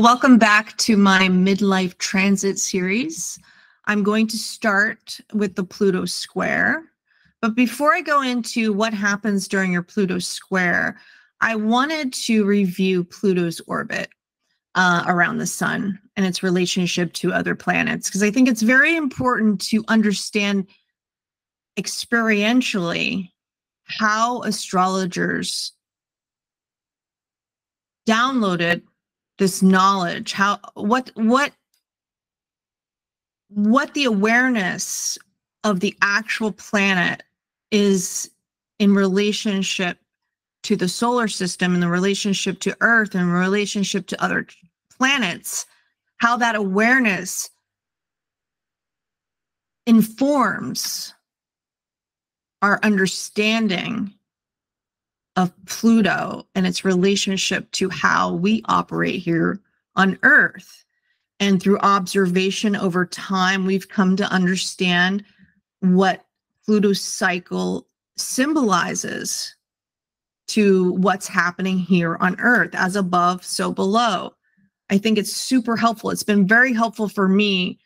welcome back to my midlife transit series. I'm going to start with the Pluto Square. But before I go into what happens during your Pluto Square, I wanted to review Pluto's orbit around the sun and its relationship to other planets, because I think it's very important to understand experientially how astrologers downloaded this knowledge, what the awareness of the actual planet is in relationship to the solar system, and the relationship to Earth, and relationship to other planets, how that awareness informs our understanding of Pluto and its relationship to how we operate here on Earth. And through observation over time, we've come to understand what Pluto's cycle symbolizes to what's happening here on Earth. As above, so below. I think it's super helpful. It's been very helpful for me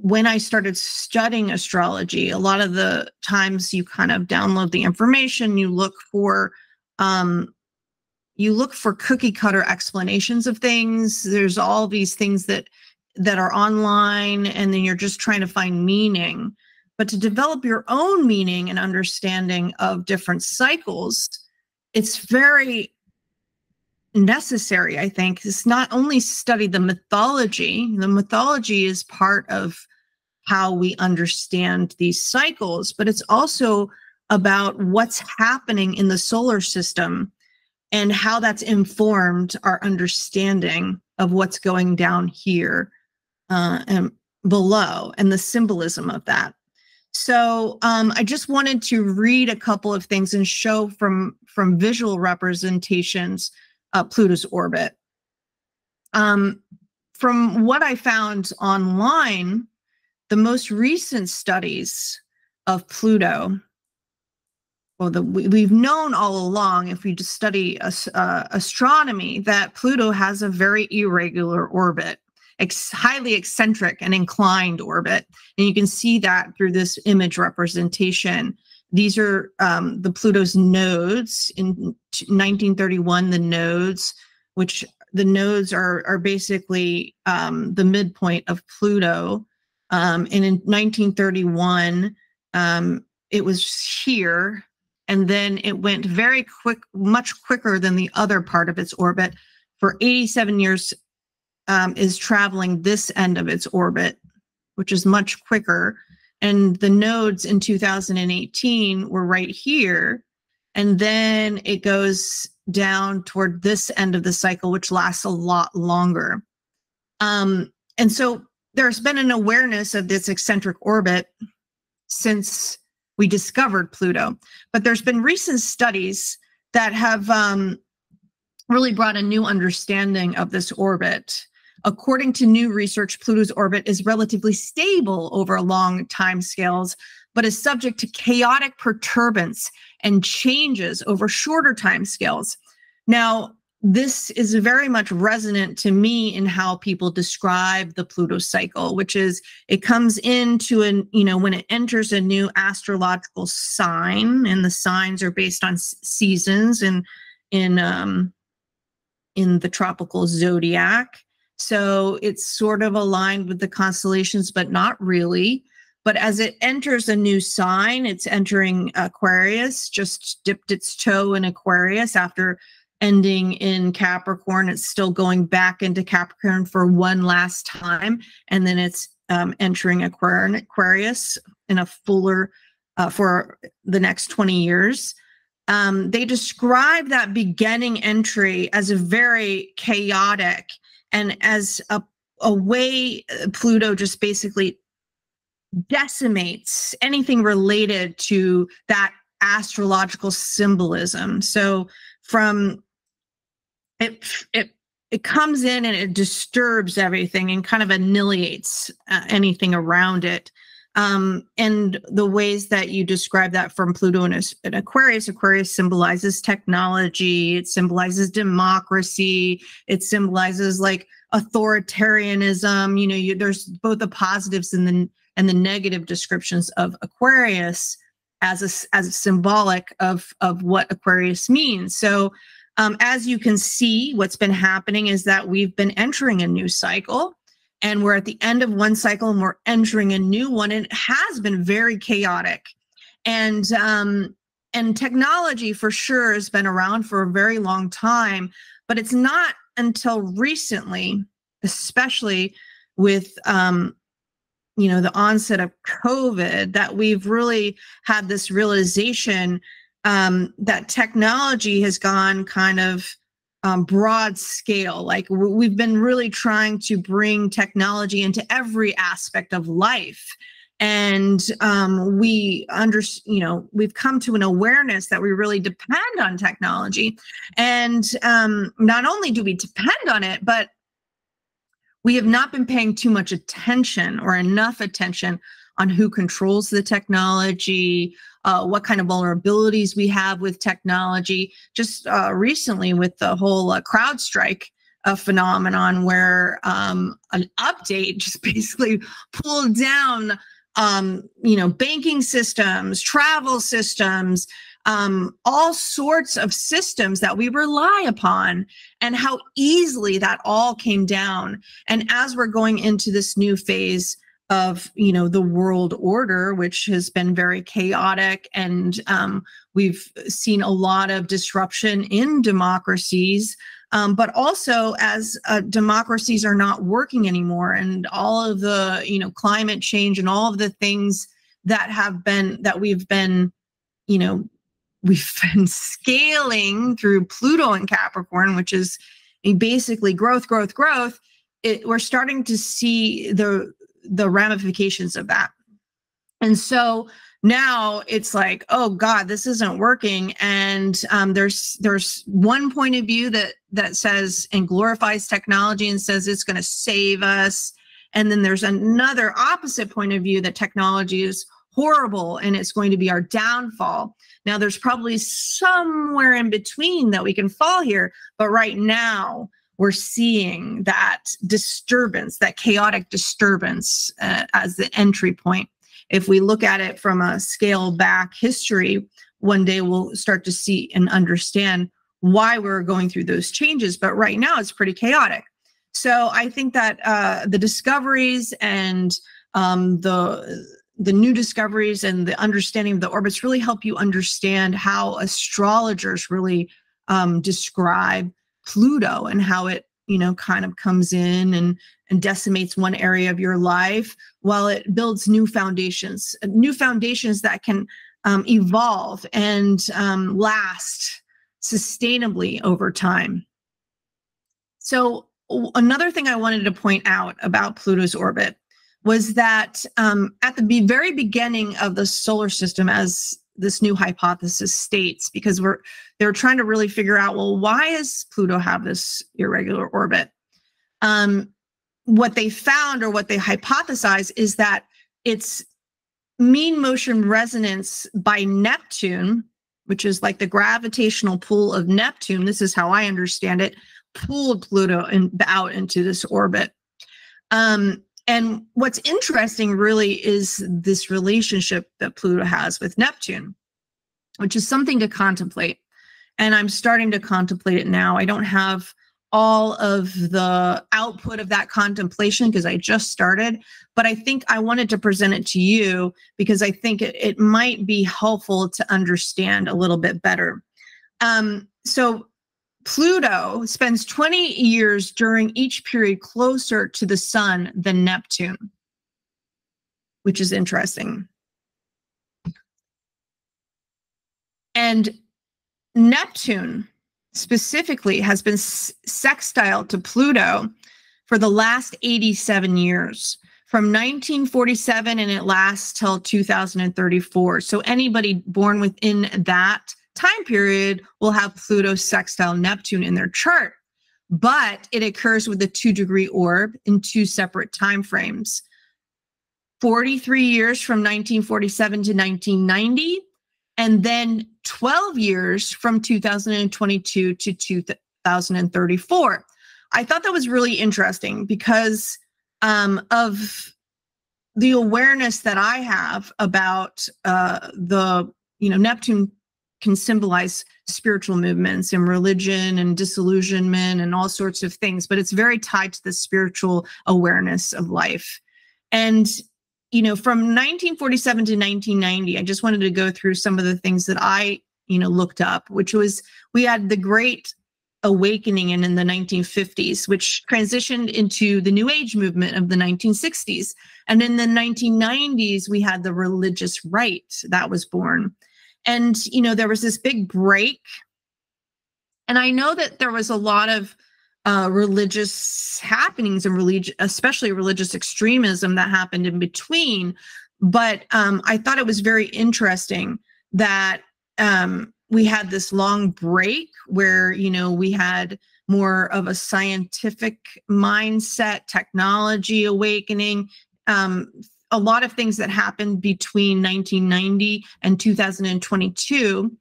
when I started studying astrology. A lot of the times you kind of download the information, you look for cookie cutter explanations of things. There's all these things that are online, and then you're just trying to find meaning. But to develop your own meaning and understanding of different cycles, it's very necessary, I think. It's not only study the mythology. The mythology is part of how we understand these cycles, but it's also about what's happening in the solar system and how that's informed our understanding of what's going down here and below, and the symbolism of that. So I just wanted to read a couple of things and show from visual representations Pluto's orbit. From what I found online, the most recent studies of Pluto, well, we've known all along, if we just study astronomy, that Pluto has a very irregular orbit, highly eccentric and inclined orbit. And you can see that through this image representation. These are the Pluto's nodes. In 1931, the nodes, which the nodes are basically the midpoint of Pluto. And in 1931, it was here. And then it went very quick, much quicker than the other part of its orbit. For 87 years, is traveling this end of its orbit, which is much quicker. And the nodes in 2018 were right here. And then it goes down toward this end of the cycle, which lasts a lot longer. And so there's been an awareness of this eccentric orbit since we discovered Pluto. But there's been recent studies that have really brought a new understanding of this orbit. According to new research, Pluto's orbit is relatively stable over long time scales, but is subject to chaotic perturbance and changes over shorter time scales. Now, this is very much resonant to me in how people describe the Pluto cycle, which is it comes into when it enters a new astrological sign, and the signs are based on seasons and in the tropical zodiac. So it's sort of aligned with the constellations, but not really. But as it enters a new sign, it's entering Aquarius, just dipped its toe in Aquarius after ending in Capricorn. It's still going back into Capricorn for one last time. And then it's entering Aquarius in a fuller for the next 20 years. They describe that beginning entry as a very chaotic, and as a way Pluto just basically decimates anything related to that astrological symbolism. So from it comes in and it disturbs everything and kind of annihilates anything around it. And the ways that you describe that from Pluto and Aquarius, Aquarius symbolizes technology, it symbolizes democracy, it symbolizes like authoritarianism. You know, there's both the positives and the negative descriptions of Aquarius as a symbolic of what Aquarius means. So as you can see, what's been happening is that we've been entering a new cycle. And we're at the end of one cycle and we're entering a new one. And it has been very chaotic. And technology for sure has been around for a very long time, but it's not until recently, especially with you know, the onset of COVID, that we've really had this realization that technology has gone kind of broad scale. Like we've been really trying to bring technology into every aspect of life. And we've come to an awareness that we really depend on technology. And not only do we depend on it, but we have not been paying too much attention or enough attention on who controls the technology, what kind of vulnerabilities we have with technology. Just recently with the whole CrowdStrike phenomenon, where an update just basically pulled down, banking systems, travel systems, all sorts of systems that we rely upon, and how easily that all came down. And as we're going into this new phase of, the world order, which has been very chaotic, and we've seen a lot of disruption in democracies, but also as democracies are not working anymore, and all of the, climate change and all of the things that we've been scaling through Pluto and Capricorn, which is basically growth. We're starting to see the ramifications of that. And so now it's like, oh God, this isn't working. And there's one point of view that says and glorifies technology and says it's going to save us. And then there's another opposite point of view that technology is horrible and it's going to be our downfall. Now there's probably somewhere in between that we can fall here, but right now we're seeing that disturbance, that chaotic disturbance as the entry point. If we look at it from a scale back history, one day we'll start to see and understand why we're going through those changes. But right now it's pretty chaotic. So I think that the discoveries and the new discoveries and the understanding of the orbits really help you understand how astrologers really describe Pluto and how it, kind of comes in and decimates one area of your life while it builds new foundations that can evolve and last sustainably over time. So another thing I wanted to point out about Pluto's orbit was that at the very beginning of the solar system, as this new hypothesis states, because they're trying to really figure out, well, why does Pluto have this irregular orbit? What they found, or what they hypothesized, is that its mean motion resonance by Neptune, which is like the gravitational pull of Neptune, this is how I understand it, pulled Pluto out into this orbit. And what's interesting really is this relationship that Pluto has with Neptune, which is something to contemplate. And I'm starting to contemplate it now. I don't have all of the output of that contemplation because I just started, but I think I wanted to present it to you because I think it might be helpful to understand a little bit better. So Pluto spends 20 years during each period closer to the sun than Neptune, which is interesting. And Neptune specifically has been sextile to Pluto for the last 87 years, from 1947, and it lasts till 2034. So anybody born within that time period will have Pluto sextile Neptune in their chart, but it occurs with a 2-degree orb in 2 separate time frames. 43 years from 1947 to 1990, and then 12 years from 2022 to 2034. I thought that was really interesting because of the awareness that I have about Neptune can symbolize spiritual movements and religion and disillusionment and all sorts of things, but it's very tied to the spiritual awareness of life. And, from 1947 to 1990, I just wanted to go through some of the things that I, looked up, which was, we had the Great Awakening in the 1950s, which transitioned into the New Age movement of the 1960s. And in the 1990s, we had the religious right that was born. And, there was this big break. And I know that there was a lot of religious happenings and especially religious extremism that happened in between. But I thought it was very interesting that we had this long break where, we had more of a scientific mindset, technology awakening, a lot of things that happened between 1990 and 2022.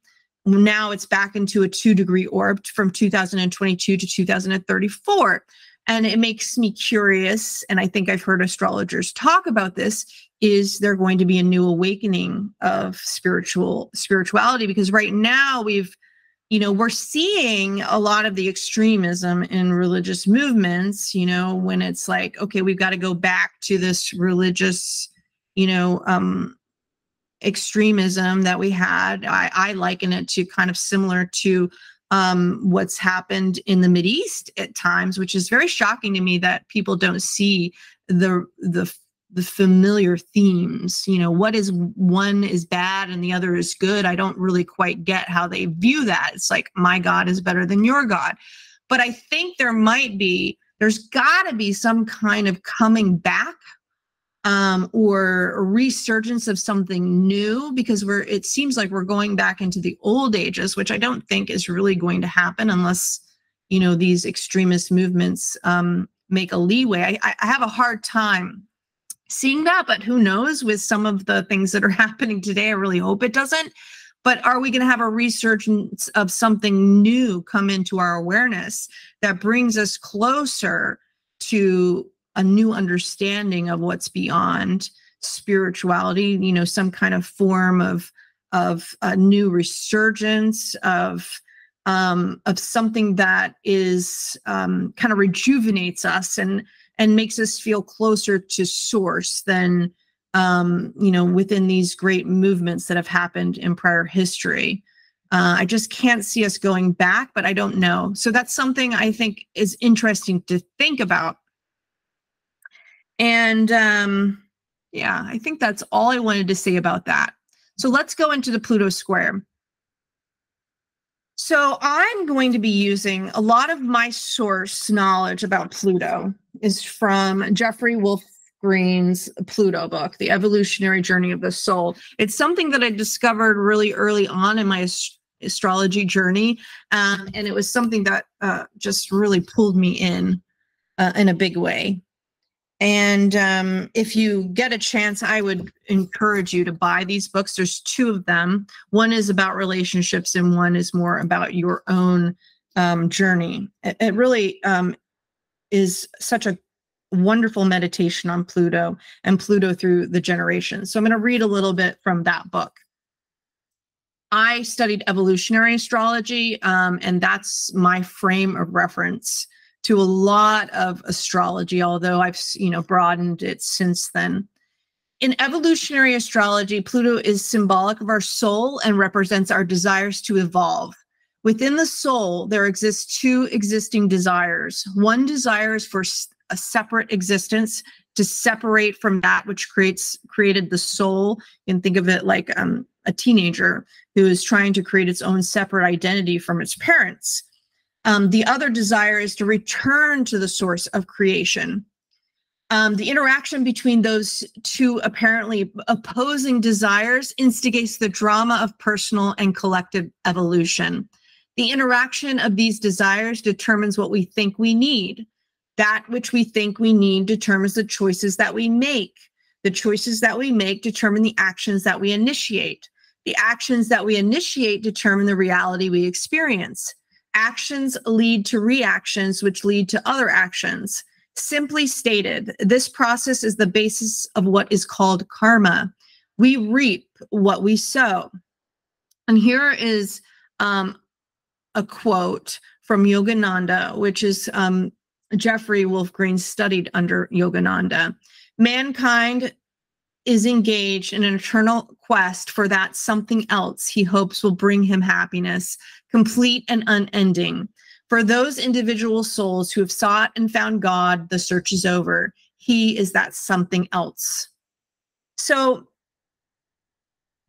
Now it's back into a 2-degree orb from 2022 to 2034. And it makes me curious, and I think I've heard astrologers talk about this, is there going to be a new awakening of spirituality? Because right now we're seeing a lot of the extremism in religious movements, when it's like, okay, we've got to go back to this religious, extremism that we had. I liken it to kind of similar to what's happened in the Mideast at times, which is very shocking to me that people don't see the familiar themes. What is one is bad and the other is good. I don't really quite get how they view that. It's like, my God is better than your God. But I think there's got to be some kind of coming back or a resurgence of something new, because it seems like we're going back into the old ages, which I don't think is really going to happen unless, these extremist movements make a leeway. I have a hard time seeing that, but who knows with some of the things that are happening today. I really hope it doesn't. But are we going to have a resurgence of something new come into our awareness that brings us closer to a new understanding of what's beyond spirituality, some kind of form of a new resurgence of something that is kind of rejuvenates us and makes us feel closer to source than, within these great movements that have happened in prior history. I just can't see us going back, but I don't know. So that's something I think is interesting to think about. And I think that's all I wanted to say about that. So let's go into the Pluto Square. So I'm going to be using a lot of my source knowledge about Pluto is from Jeffrey Wolf Green's Pluto book, The Evolutionary Journey of the Soul. It's something that I discovered really early on in my astrology journey. And it was something that just really pulled me in a big way. And if you get a chance, I would encourage you to buy these books. There's 2 of them. One is about relationships and one is more about your own journey. It really is such a wonderful meditation on Pluto and Pluto through the generations. So I'm going to read a little bit from that book. I studied evolutionary astrology, and that's my frame of reference to a lot of astrology, although I've, broadened it since then. In evolutionary astrology, Pluto is symbolic of our soul and represents our desires to evolve. Within the soul, there exists 2 existing desires. One desire is for a separate existence, to separate from that which created the soul. You can think of it like a teenager who is trying to create its own separate identity from its parents. The other desire is to return to the source of creation. The interaction between those 2 apparently opposing desires instigates the drama of personal and collective evolution. The interaction of these desires determines what we think we need. That which we think we need determines the choices that we make. The choices that we make determine the actions that we initiate. The actions that we initiate determine the reality we experience. Actions lead to reactions, which lead to other actions. Simply stated, this process is the basis of what is called karma. We reap what we sow. And here is a quote from Yogananda, which is Jeffrey Wolf Green studied under Yogananda. Mankind is engaged in an eternal quest for that something else he hopes will bring him happiness, complete and unending. For those individual souls who have sought and found God, the search is over. He is that something else. So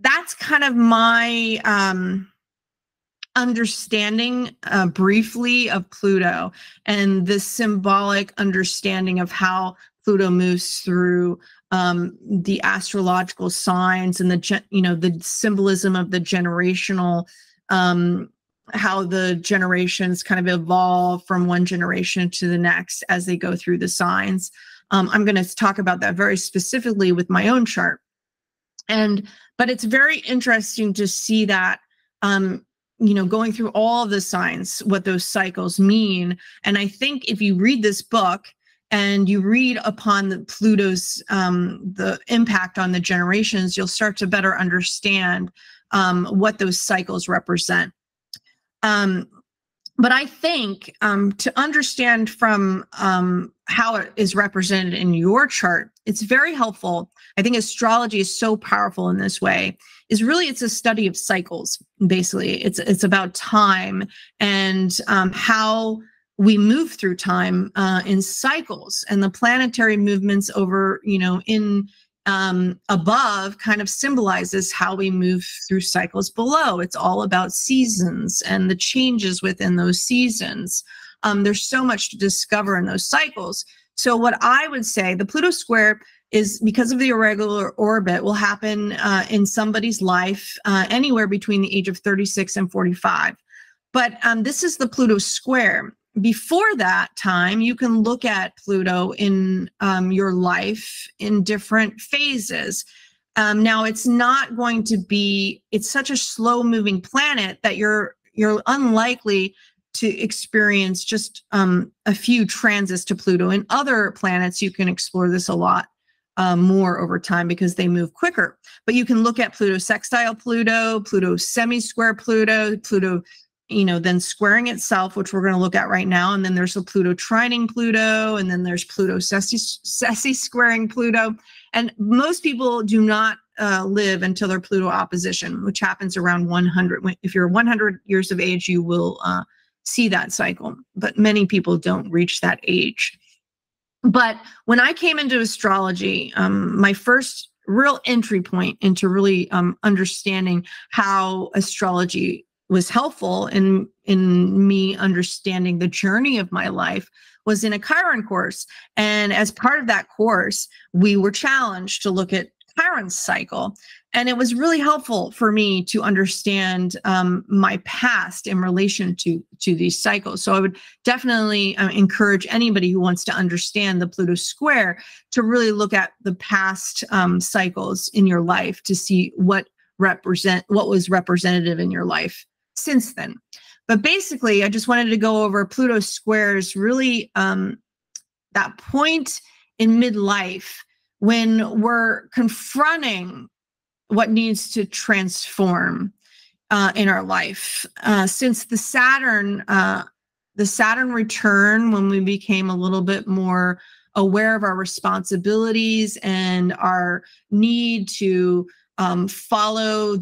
that's kind of my understanding briefly of Pluto and the symbolic understanding of how Pluto moves through the astrological signs and the symbolism of the generational, how the generations kind of evolve from one generation to the next as they go through the signs. I'm going to talk about that very specifically with my own chart. But it's very interesting to see that, going through all of the signs, what those cycles mean. And I think if you read this book and you read upon the Pluto's, the impact on the generations, you'll start to better understand what those cycles represent. But I think to understand from how it is represented in your chart, it's very helpful. I think astrology is so powerful in this way. It's a study of cycles. Basically, it's about time and how we move through time in cycles, and the planetary movements over, in above kind of symbolizes how we move through cycles below. It's all about seasons and the changes within those seasons. There's so much to discover in those cycles. So what I would say, the Pluto Square is, because of the irregular orbit, will happen in somebody's life anywhere between the age of 36 and 45. But this is the Pluto Square. Before that time, you can look at Pluto in your life in different phases. Now, it's not going to be, it's such a slow moving planet that you're unlikely to experience just a few transits to Pluto. In other planets, you can explore this a lot more over time because they move quicker. But you can look at Pluto sextile Pluto, Pluto semi-square Pluto, Pluto, then squaring itself, which we're going to look at right now. And then there's a Pluto trining Pluto, and then there's Pluto sessi squaring Pluto. And most people do not live until their Pluto opposition, which happens around 100. If you're 100 years of age, you will see that cycle, but many people don't reach that age. But when I came into astrology, my first real entry point into really understanding how astrology was helpful in me understanding the journey of my life was in a Chiron course. And as part of that course, we were challenged to look at Chiron's cycle. And it was really helpful for me to understand my past in relation to these cycles. So I would definitely encourage anybody who wants to understand the Pluto Square to really look at the past cycles in your life to see what was representative in your life since then. But basically, I just wanted to go over Pluto Squares, really that point in midlife when we're confronting what needs to transform in our life. Since the Saturn return, when we became a little bit more aware of our responsibilities and our need to follow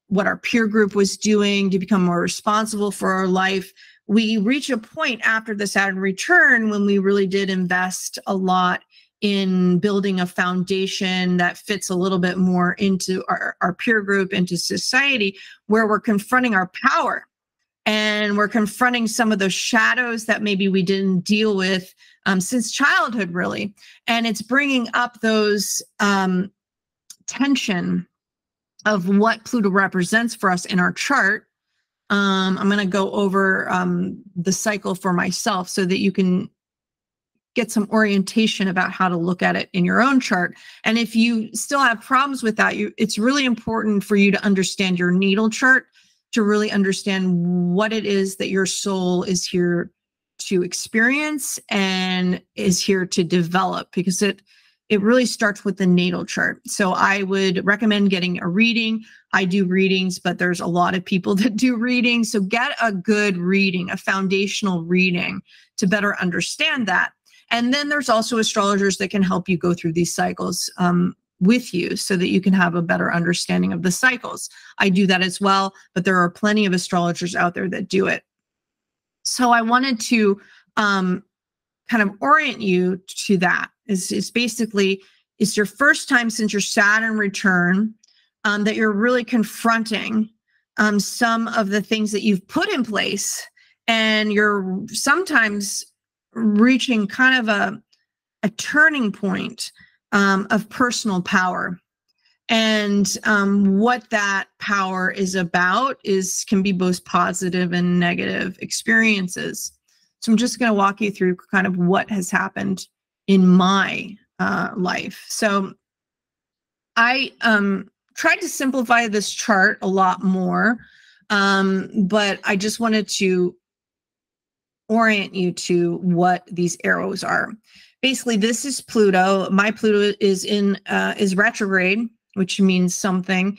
what our peer group was doing to become more responsible for our life, we reach a point after the Saturn return when we really did invest a lot in building a foundation that fits a little bit more into our peer group, into society, where we're confronting our power and we're confronting some of those shadows that maybe we didn't deal with since childhood, really. And it's bringing up those tension of what Pluto represents for us in our chart. I'm going to go over the cycle for myself so that you can get some orientation about how to look at it in your own chart. And if you still have problems with that, it's really important for you to understand your natal chart, to really understand what it is that your soul is here to experience and is here to develop, because it really starts with the natal chart. So I would recommend getting a reading. I do readings, but there's a lot of people that do readings. So get a good reading, a foundational reading, to better understand that. And then there's also astrologers that can help you go through these cycles with you, so that you can have a better understanding of the cycles. I do that as well, but there are plenty of astrologers out there that do it. So I wanted to kind of orient you to that. It's basically, it's your first time since your Saturn return that you're really confronting some of the things that you've put in place, and you're sometimes reaching kind of a turning point of personal power. And what that power is about can be both positive and negative experiences. So I'm just going to walk you through kind of what has happened in my life. So I tried to simplify this chart a lot more, but I just wanted to orient you to what these arrows are. Basically, this is Pluto. My Pluto is retrograde, which means something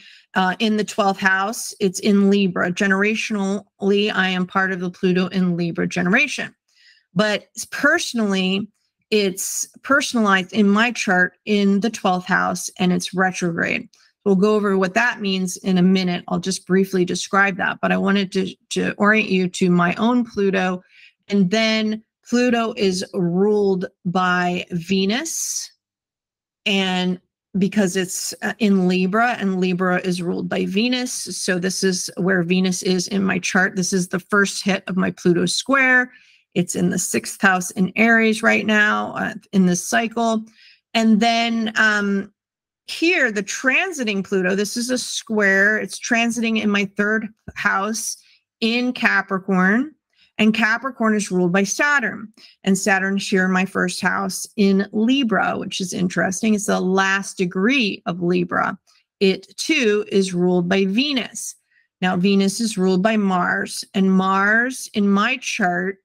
in the 12th house. It's in Libra. Generationally, I am part of the Pluto in Libra generation. But personally, it's personalized in my chart in the 12th house, and it's retrograde. We'll go over what that means in a minute. I'll just briefly describe that. But I wanted to orient you to my own Pluto. And then Pluto is ruled by Venus, and because it's in Libra, and Libra is ruled by Venus. So this is where Venus is in my chart. This is the first hit of my Pluto square. It's in the 6th house in Aries right now in this cycle. And then here, the transiting Pluto, this is a square. It's transiting in my 3rd house in Capricorn. And Capricorn is ruled by Saturn. And Saturn's here in my 1st house in Libra, which is interesting. It's the last degree of Libra. It, too, is ruled by Venus. Now, Venus is ruled by Mars. And Mars, in my chart,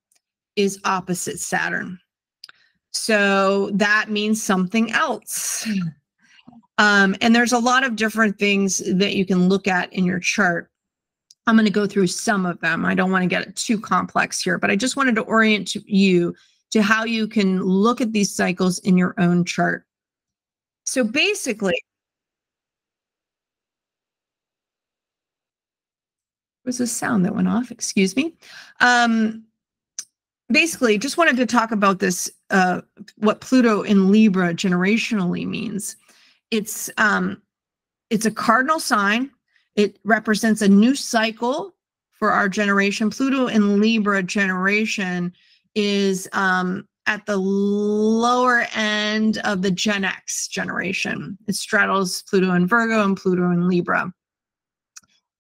is opposite Saturn. So that means something else. And there's a lot of different things that you can look at in your chart. I'm going to go through some of them. I don't want to get it too complex here, but I just wanted to orient you to how you can look at these cycles in your own chart. So basically, was a sound that went off, excuse me. Basically, just wanted to talk about this, what Pluto in Libra generationally means. It's a cardinal sign. It represents a new cycle for our generation. Pluto in Libra generation is at the lower end of the Gen X generation. It straddles Pluto in Virgo and Pluto in Libra.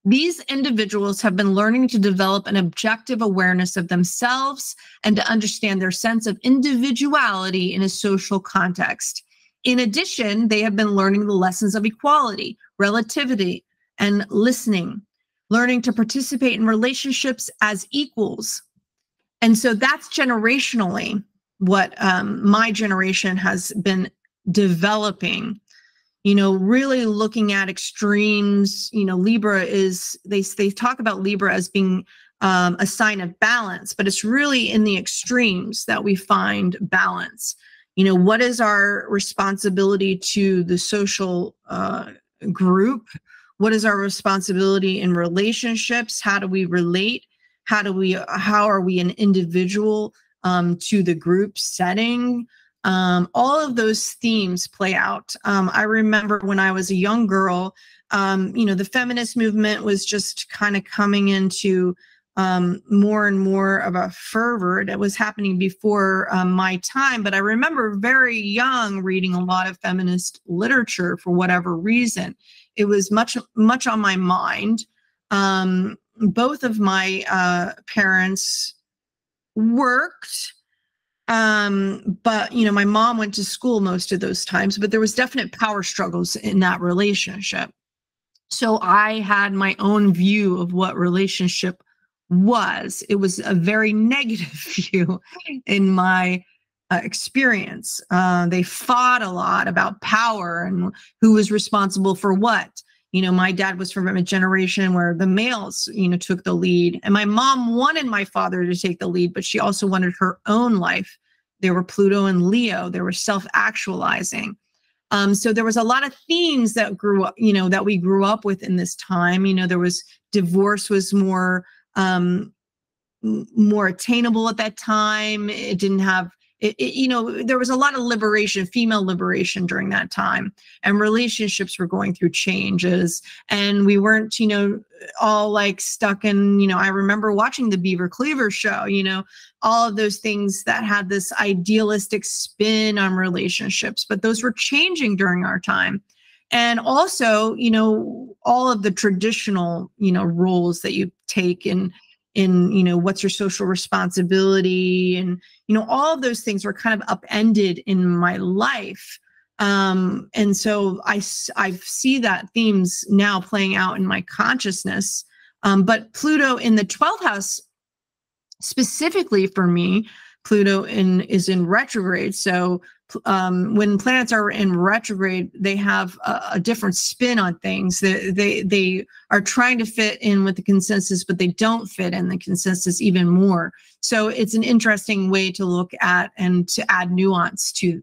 These individuals have been learning to develop an objective awareness of themselves and to understand their sense of individuality in a social context. In addition, they have been learning the lessons of equality, relativity, and listening, learning to participate in relationships as equals. And so that's generationally what my generation has been developing, really looking at extremes. Libra is, they talk about Libra as being a sign of balance, but it's really in the extremes that we find balance. What is our responsibility to the social group? What is our responsibility in relationships? How do we relate? How are we an individual to the group setting? All of those themes play out. I remember when I was a young girl, the feminist movement was just kind of coming into more and more of a fervor. It was happening before my time, but I remember very young reading a lot of feminist literature for whatever reason. It was much on my mind. Both of my parents worked, But my mom went to school most of those times, but there was definite power struggles in that relationship. So I had my own view of what relationship was. It was a very negative view in my experience. They fought a lot about power and who was responsible for what. My dad was from a generation where the males, took the lead, and my mom wanted my father to take the lead, but she also wanted her own life. They were Pluto and Leo. They were self-actualizing. So there was a lot of themes that grew up, that we grew up with in this time. There was divorce was more attainable at that time. It didn't have there was a lot of liberation, female liberation during that time, and relationships were going through changes, and we weren't, all like stuck in, I remember watching the Beaver Cleaver show, all of those things that had this idealistic spin on relationships, but those were changing during our time. And also, all of the traditional, roles that you take in what's your social responsibility, and all of those things were kind of upended in my life. And so I see that themes now playing out in my consciousness. But Pluto in the 12th house, specifically for me, Pluto is in retrograde. So when planets are in retrograde, they have a different spin on things. They are trying to fit in with the consensus, but they don't fit in the consensus even more. So it's an interesting way to look at and to add nuance to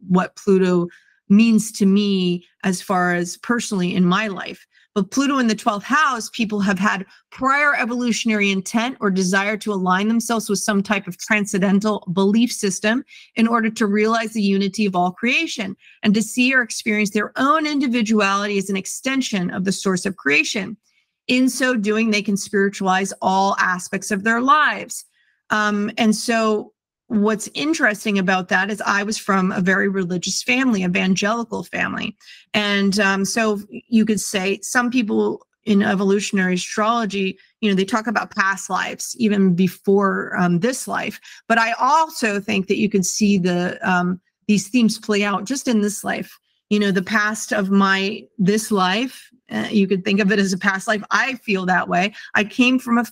what Pluto means to me as far as personally in my life. But Pluto in the 12th house, people have had prior evolutionary intent or desire to align themselves with some type of transcendental belief system in order to realize the unity of all creation and to see or experience their own individuality as an extension of the source of creation. In so doing, they can spiritualize all aspects of their lives. And so what's interesting about that is I was from a very religious family, evangelical family. And so you could say some people in evolutionary astrology, they talk about past lives even before this life. But I also think that you could see these themes play out just in this life. The past of this life, you could think of it as a past life. I feel that way. I came from a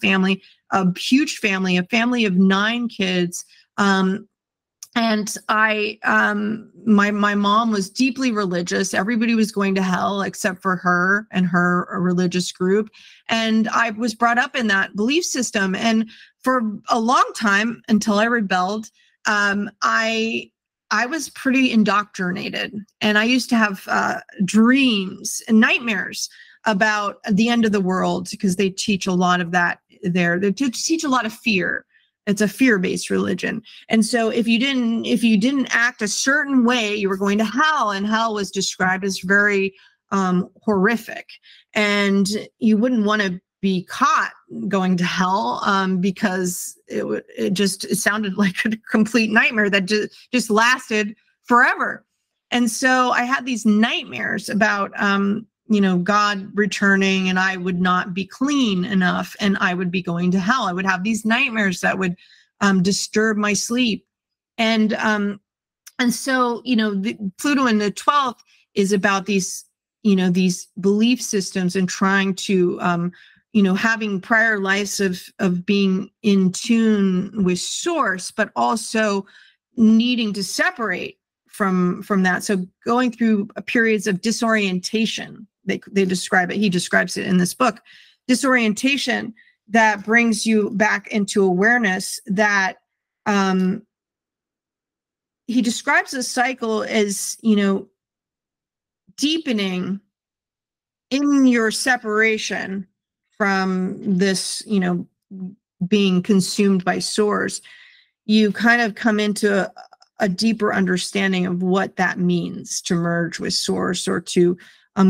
huge family, a family of 9 kids. And my mom was deeply religious. Everybody was going to hell except for her and her religious group. And I was brought up in that belief system. And for a long time, until I rebelled, I was pretty indoctrinated. And I used to have dreams and nightmares about the end of the world, because they teach a lot of that there. They teach a lot of fear. It's a fear-based religion. And so if you didn't act a certain way, you were going to hell, and hell was described as very horrific. And you wouldn't want to be caught going to hell because it sounded like a complete nightmare that just lasted forever. And so I had these nightmares about God returning, and I would not be clean enough, and I would be going to hell. I would have these nightmares that would disturb my sleep. And so, Pluto in the 12th is about these belief systems and trying to, having prior lives of being in tune with source, but also needing to separate from that. So going through periods of disorientation. They describe it. He describes it in this book. Disorientation that brings you back into awareness. That he describes the cycle as deepening in your separation from this being consumed by source. You kind of come into a deeper understanding of what that means to merge with source, or to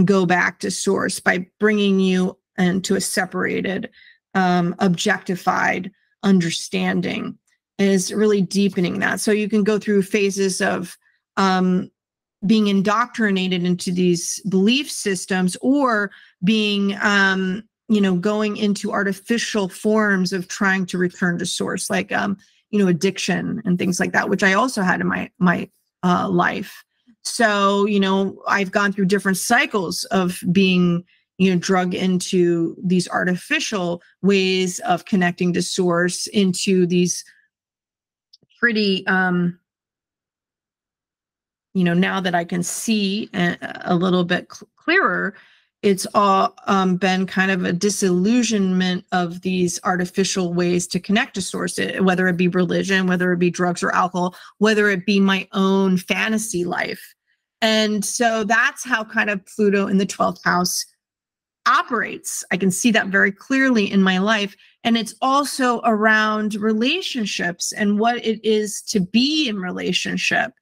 go back to source by bringing you into a separated, objectified understanding. Is really deepening that. So you can go through phases of being indoctrinated into these belief systems, or being, going into artificial forms of trying to return to source. Like, addiction and things like that, which I also had in my life. So, I've gone through different cycles of being, drug into these artificial ways of connecting to source, into these pretty, now that I can see a little bit clearer, it's all been kind of a disillusionment of these artificial ways to connect to source, whether it be religion, whether it be drugs or alcohol, whether it be my own fantasy life. And so that's how kind of Pluto in the 12th house operates. I can see that very clearly in my life. And it's also around relationships and what it is to be in relationship.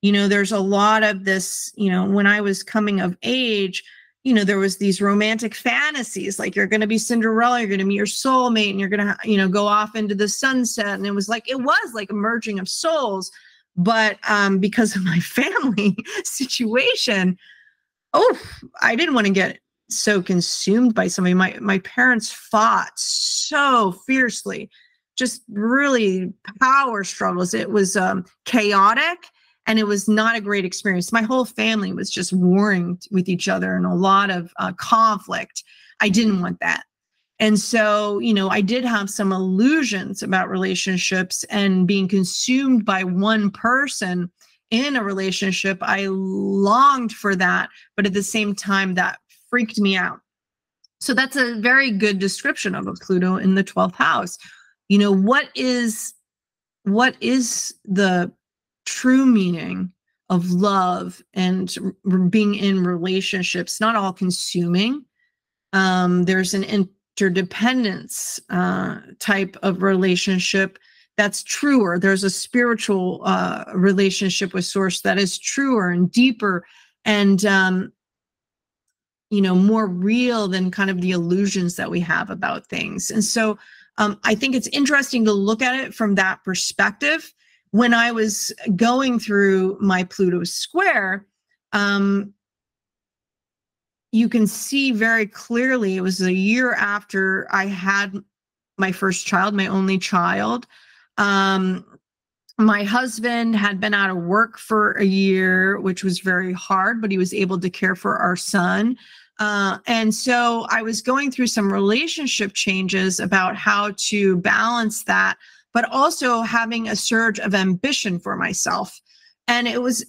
There's a lot of this, when I was coming of age, there was these romantic fantasies, like you're going to be Cinderella, you're going to meet your soulmate, and you're going to, go off into the sunset. And it was like a merging of souls. But because of my family situation, I didn't want to get so consumed by somebody. My parents fought so fiercely, just really power struggles. It was chaotic. And it was not a great experience. My whole family was just warring with each other and a lot of conflict. I didn't want that. And so, I did have some illusions about relationships and being consumed by one person in a relationship. I longed for that, but at the same time, that freaked me out. So that's a very good description of a Pluto in the 12th house. What is the true meaning of love and being in relationships? Not all consuming. There's an interdependence type of relationship that's truer. There's a spiritual relationship with source that is truer and deeper and more real than kind of the illusions that we have about things. And so I think it's interesting to look at it from that perspective. When I was going through my Pluto Square, you can see very clearly, it was a year after I had my first child, my only child. My husband had been out of work for a year, which was very hard, but he was able to care for our son. And so I was going through some relationship changes about how to balance that, but also having a surge of ambition for myself. And it was,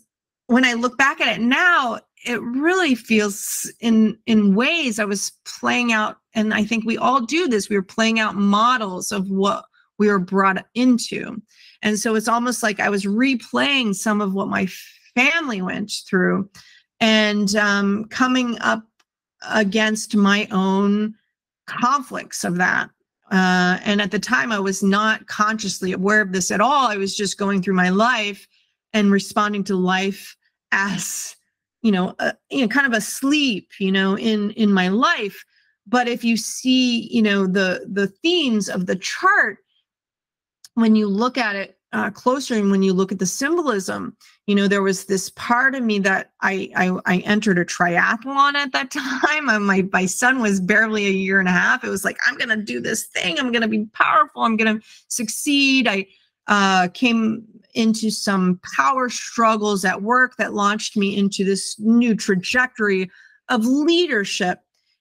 when I look back at it now, it really feels in ways I was playing out, and I think we all do this, we were playing out models of what we were brought into. And so it's almost like I was replaying some of what my family went through and coming up against my own conflicts of that. And at the time, I was not consciously aware of this at all. I was just going through my life and responding to life as, kind of asleep, in my life. But if you see, the themes of the chart, when you look at it closer and when you look at the symbolism, there was this part of me that I entered a triathlon at that time. My son was barely a year and a half. It was like, I'm going to do this thing. I'm going to be powerful. I'm going to succeed. I came into some power struggles at work that launched me into this new trajectory of leadership.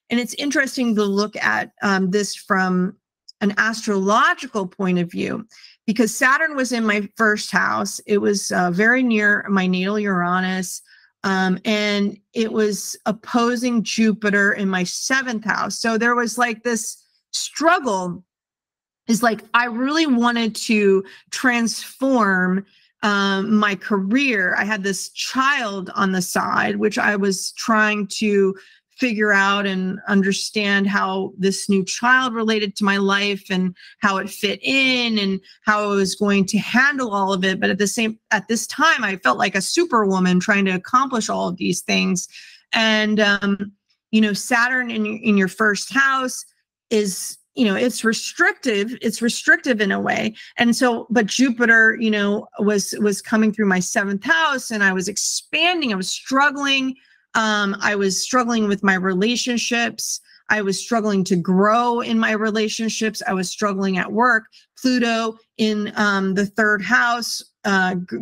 And it's interesting to look at this from an astrological point of view, because Saturn was in my first house. It was very near my natal Uranus, and it was opposing Jupiter in my 7th house. So there was like this struggle. Is like, I really wanted to transform my career. I had this child on the side, which I was trying to figure out and understand how this new child related to my life and how it fit in and how I was going to handle all of it. But at this time, I felt like a superwoman trying to accomplish all of these things. And, Saturn in your first house is, it's restrictive. It's restrictive in a way. And so, but Jupiter, was coming through my 7th house, and I was expanding. I was struggling. I was struggling with my relationships. I was struggling to grow in my relationships. I was struggling at work. Pluto in the third house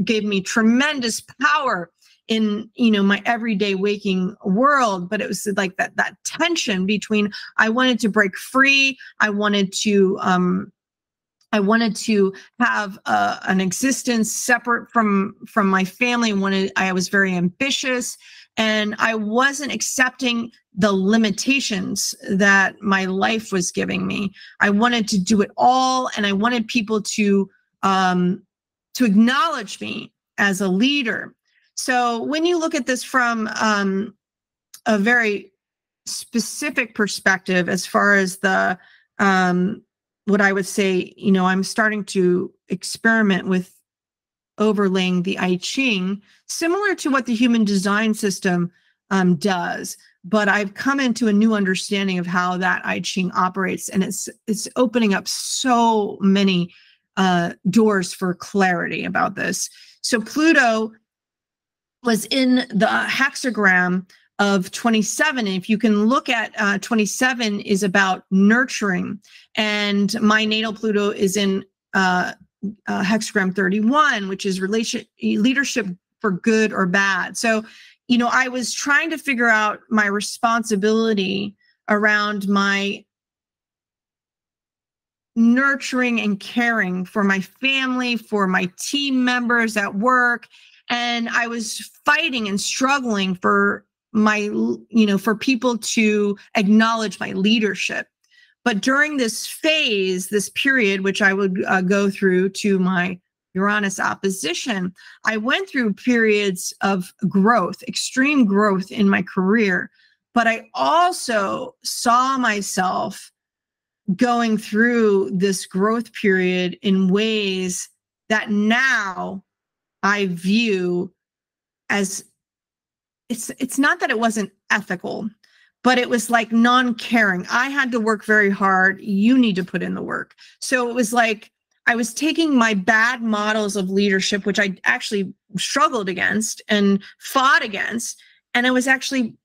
gave me tremendous power in, my everyday waking world. But it was like that tension between, I wanted to break free. I wanted to have an existence separate from my family. I was very ambitious, and I wasn't accepting the limitations that my life was giving me. I wanted to do it all, and I wanted people to acknowledge me as a leader. So when you look at this from a very specific perspective, as far as the what I would say, I'm starting to experiment with overlaying the I Ching, similar to what the human design system does. But I've come into a new understanding of how that I Ching operates, and it's opening up so many doors for clarity about this. So Pluto was in the hexagram of 27. And if you can look at 27 is about nurturing. And my natal Pluto is in hexagram 31, which is leadership for good or bad. So, I was trying to figure out my responsibility around my nurturing and caring for my family, for my team members at work. And I was fighting and struggling for for people to acknowledge my leadership. But during this phase, this period, which I would go through to my Uranus opposition, I went through periods of growth, extreme growth in my career. But I also saw myself going through this growth period in ways that now I view as, it's not that it wasn't ethical, but it was like non-caring. I had to work very hard. You need to put in the work. So it was like I was taking my bad models of leadership, which I actually struggled against and fought against, and I was actually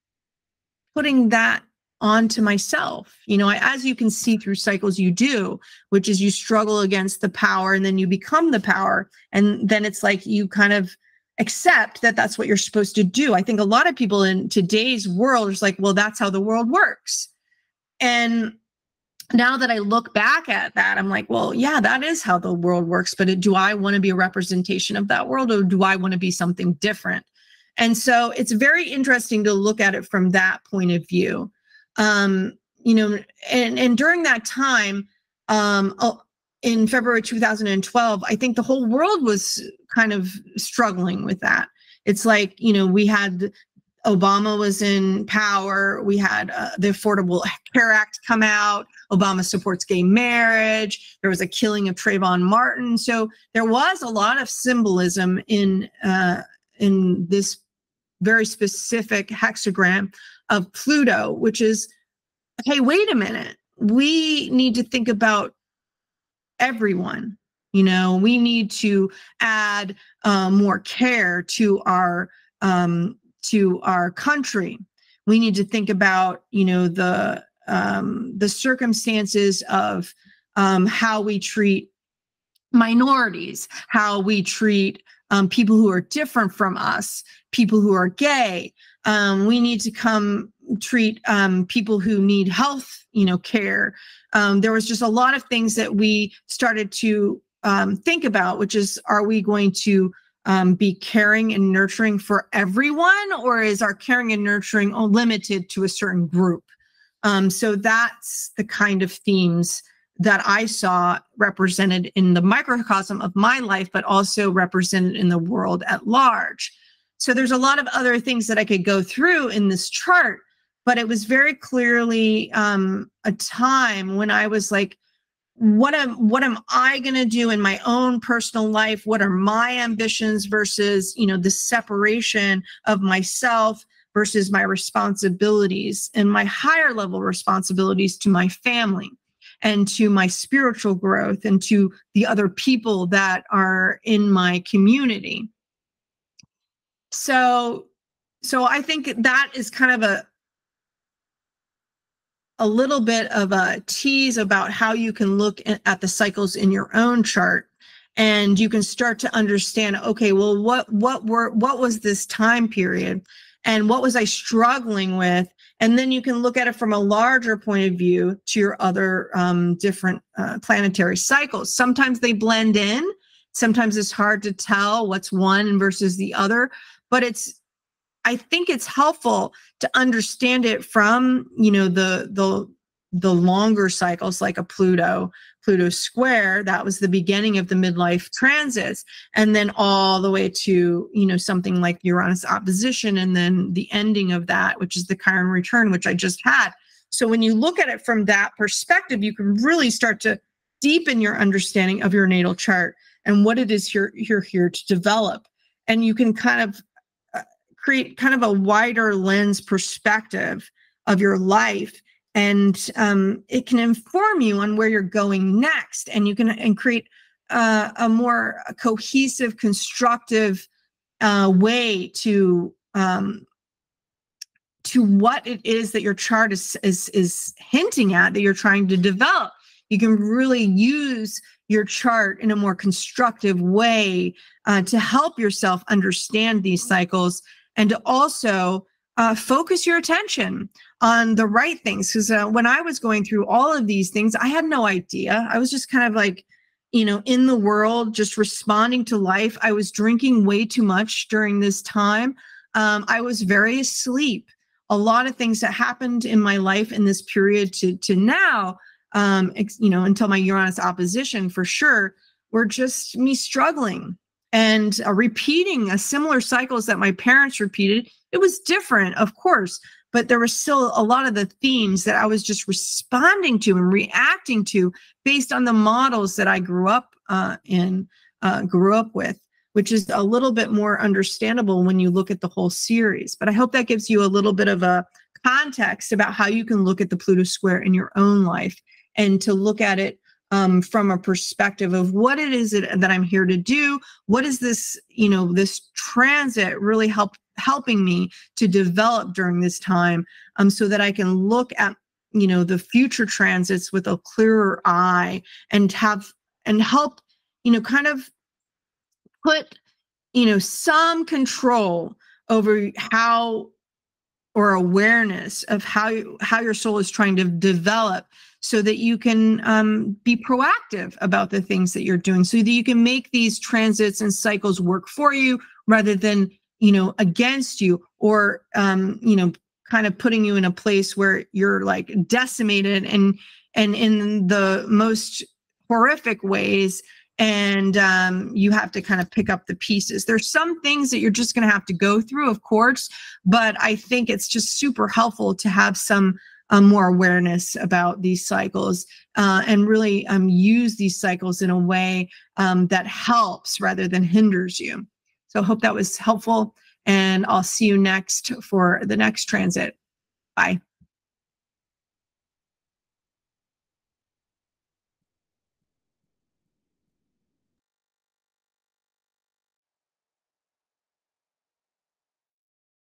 putting that onto myself. As you can see through cycles, you do, which is you struggle against the power, and then you become the power. And then it's like you kind of accept that that's what you're supposed to do. I think a lot of people in today's world is like, well, that's how the world works. And now that I look back at that, I'm like, well, yeah, that is how the world works. But do I want to be a representation of that world, or do I want to be something different? And so it's very interesting to look at it from that point of view. And during that time, in February 2012, I think the whole world was kind of struggling with that. It's like, we had Obama was in power. We had the Affordable Care Act come out. Obama supports gay marriage. There was a killing of Trayvon Martin. So there was a lot of symbolism in this very specific hexagram of Pluto, which is, hey, wait a minute. We need to think about everyone. We need to add more care to our country. We need to think about, the circumstances of how we treat minorities, how we treat people who are different from us, people who are gay. We need to treat people who need health, care. There was just a lot of things that we started to think about, which is, are we going to be caring and nurturing for everyone, or is our caring and nurturing limited to a certain group? So that's the kind of themes that I saw represented in the microcosm of my life, but also represented in the world at large. So there's a lot of other things that I could go through in this chart, but it was very clearly a time when I was like, what am I going to do in my own personal life? What are my ambitions versus, the separation of myself versus my responsibilities and my higher level responsibilities to my family and to my spiritual growth and to the other people that are in my community. So I think that is kind of a little bit of a tease about how you can look at the cycles in your own chart, and you can start to understand, okay, well, what was this time period, and what was I struggling with? And then you can look at it from a larger point of view to your other different planetary cycles. Sometimes they blend in. Sometimes it's hard to tell what's one versus the other, but I think it's helpful to understand it from, the longer cycles, like a Pluto Square. That was the beginning of the midlife transits, and then all the way to, something like Uranus opposition, and then the ending of that, which is the Chiron return, which I just had. So when you look at it from that perspective, you can really start to deepen your understanding of your natal chart and what it is you're here to develop. And you can kind of create kind of a wider lens perspective of your life, and it can inform you on where you're going next, and you can create a more cohesive, constructive way to what it is that your chart is hinting at, that you're trying to develop. You can really use your chart in a more constructive way to help yourself understand these cycles, and to also focus your attention on the right things. Because when I was going through all of these things, I had no idea. I was just kind of like, in the world, just responding to life. I was drinking way too much during this time. I was very asleep. A lot of things that happened in my life in this period to now, until my Uranus opposition, for sure, were just me struggling and repeating a similar cycles that my parents repeated. It was different, of course, but there were still a lot of the themes that I was just responding to and reacting to based on the models that I grew up with, which is a little bit more understandable when you look at the whole series. But I hope that gives you a little bit of a context about how you can look at the Pluto Square in your own life, and to look at it from a perspective of what it is that I'm here to do. What is this, this transit really helping me to develop during this time, so that I can look at, the future transits with a clearer eye, and help, kind of put, some control over how, or awareness of how your soul is trying to develop, so that you can be proactive about the things that you're doing, so that you can make these transits and cycles work for you rather than, against you, or, kind of putting you in a place where you're like decimated and in the most horrific ways. And you have to kind of pick up the pieces. There's some things that you're just going to have to go through, of course, but I think it's just super helpful to have some more awareness about these cycles, and really use these cycles in a way that helps rather than hinders you. So I hope that was helpful, and I'll see you next for the next transit. Bye.